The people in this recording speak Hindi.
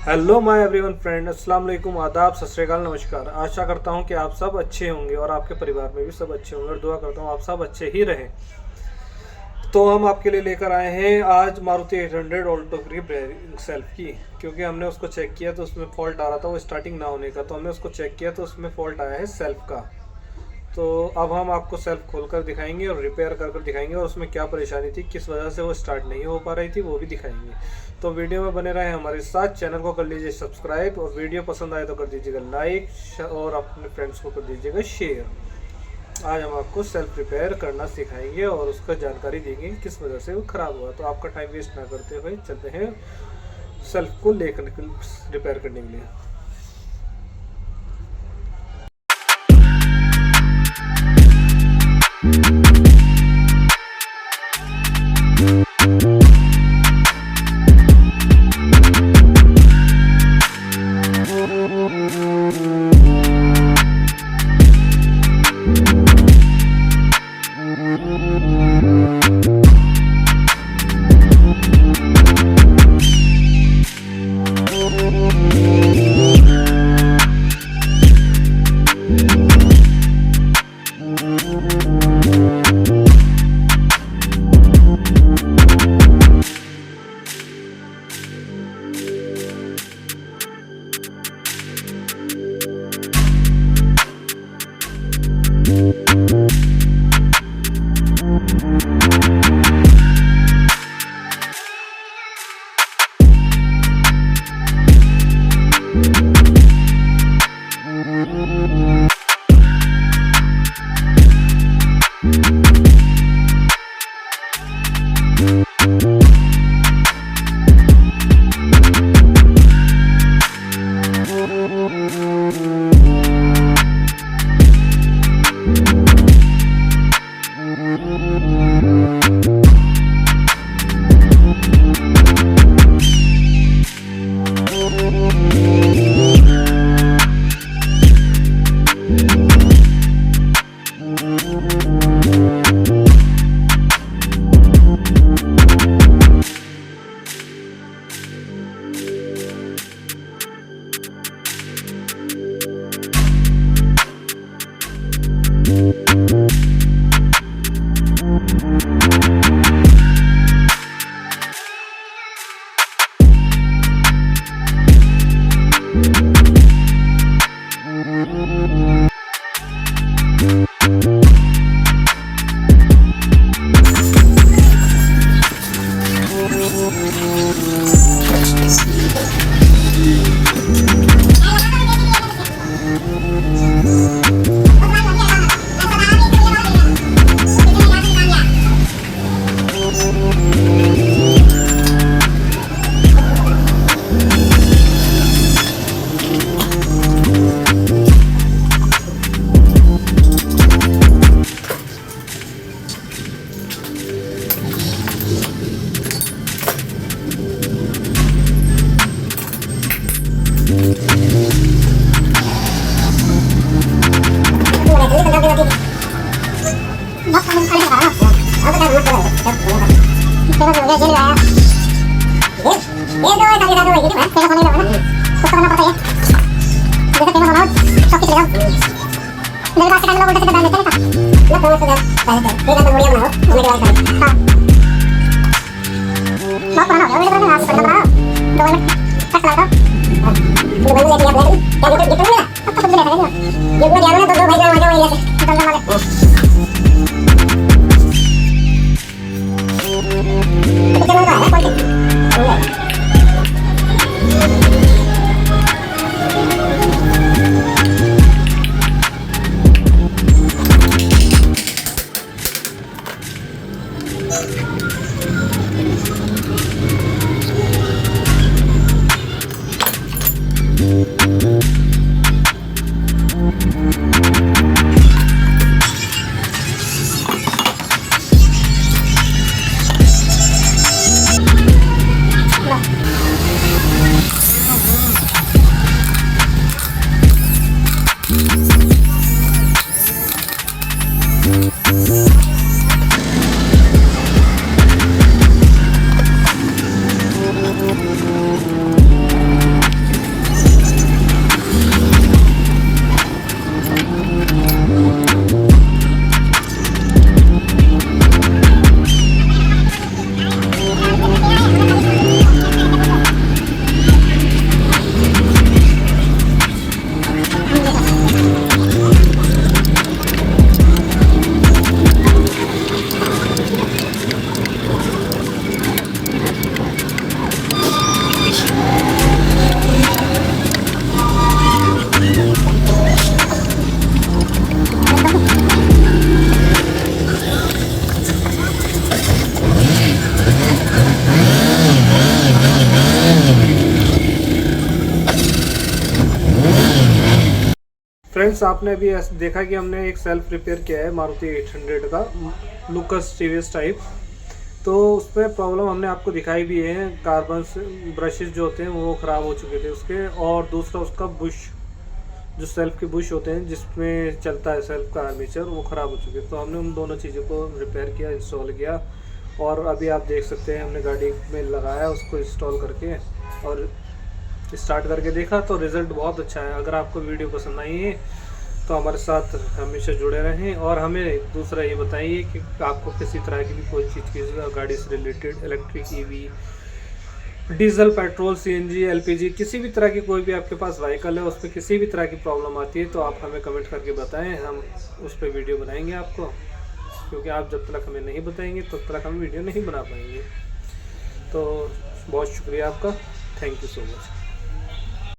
हेलो माय एवरीवन फ्रेंड, अस्सलाम वालेकुम, आदाब, सत श्री अकाल, नमस्कार। आशा करता हूं कि आप सब अच्छे होंगे और आपके परिवार में भी सब अच्छे होंगे और दुआ करता हूं आप सब अच्छे ही रहें। तो हम आपके लिए लेकर आए हैं आज Maruti 800 Alto free breaking self की, क्योंकि हमने उसको चेक किया तो उसमें फॉल्ट आ रहा था, वो स्टार्टिंग ना होने का। तो हमने उसको चेक किया तो उसमें फॉल्ट आया है सेल्फ का। तो अब हम आपको सेल्फ खोलकर दिखाएंगे और रिपेयर कर दिखाएंगे और उसमें क्या परेशानी थी, किस वजह से वो स्टार्ट नहीं हो पा रही थी, वो भी दिखाएंगे। तो वीडियो में बने रहें हमारे साथ। चैनल को कर लीजिए सब्सक्राइब और वीडियो पसंद आए तो कर दीजिएगा लाइक और अपने फ्रेंड्स को कर दीजिएगा शेयर। आज हम आपको सेल्फ रिपेयर करना सिखाएंगे और उसका जानकारी देंगे किस वजह से वो ख़राब हुआ। तो आपका टाइम वेस्ट ना करते हुए चलते हैं सेल्फ को लेकर रिपेयर करने के लिए। फ्रेंड्स आपने अभी देखा कि हमने एक सेल्फ रिपेयर किया है मारुति 800 का लुकस टीवीएस टाइप। तो उसमें प्रॉब्लम हमने आपको दिखाई भी है, कार्बन ब्रशेज जो होते हैं वो ख़राब हो चुके थे उसके, और दूसरा उसका बुश, जो सेल्फ के बुश होते हैं जिसमें चलता है सेल्फ का आर्मेचर, वो ख़राब हो चुके। तो हमने उन दोनों चीज़ों को रिपेयर किया, इंस्टॉल किया, और अभी आप देख सकते हैं हमने गाड़ी में लगाया उसको इंस्टॉल करके और स्टार्ट करके देखा तो रिज़ल्ट बहुत अच्छा है। अगर आपको वीडियो पसंद आई है तो हमारे साथ हमेशा जुड़े रहें, और हमें दूसरा ये बताइए कि आपको किसी तरह की भी कोई चीज़ की गाड़ी से related, electric, EV, diesel, petrol, CNG, LPG, किसी भी तरह की कोई भी आपके पास व्हीकल है उस पर किसी भी तरह की प्रॉब्लम आती है तो आप हमें कमेंट करके बताएं, हम उस पर वीडियो बनाएंगे आपको, क्योंकि आप जब तक हमें नहीं बताएंगे तब तक हम वीडियो नहीं बना पाएंगे। तो बहुत शुक्रिया आपका, थैंक यू सो मच।